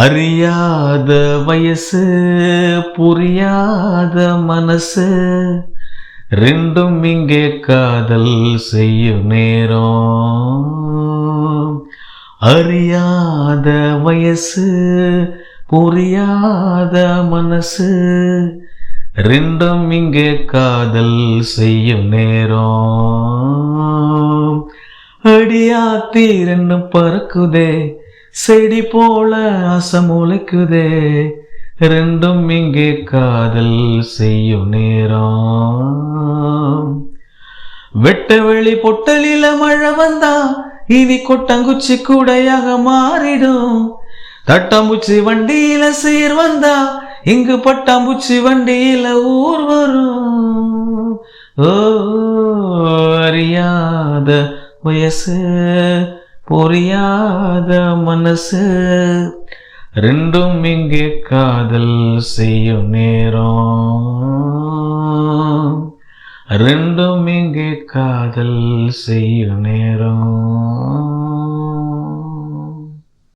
அறியாத வயசு புரியாத மனசு ரெண்டும் இங்கே காதல் செய்யும் நேரம். அறியாத வயசு புரியாத மனசு ரெண்டும் இங்கே காதல் செய்யும் நேரம். அடியாத்தி ரெண்டு பறக்குதே, செடி போல ஆசை முளைக்குதே, ரெண்டும் இங்கே காதல் செய்யும் நேரம். வெட்ட வெளி பொட்டலில மழை வந்தா இனி கொட்டங்குச்சி கூடையாக மாறிடும். தட்டாம்பூச்சி வண்டியில சீர் வந்தா இங்கு பட்டாம்பூச்சி வண்டியில ஊர் வரும். ஓ அறியாத வயசு புரியாத மனசு ரெண்டும் இங்கே காதல் செய்யும் நேரம். ரெண்டும் இங்கே காதல் செய்யும் நேரம்.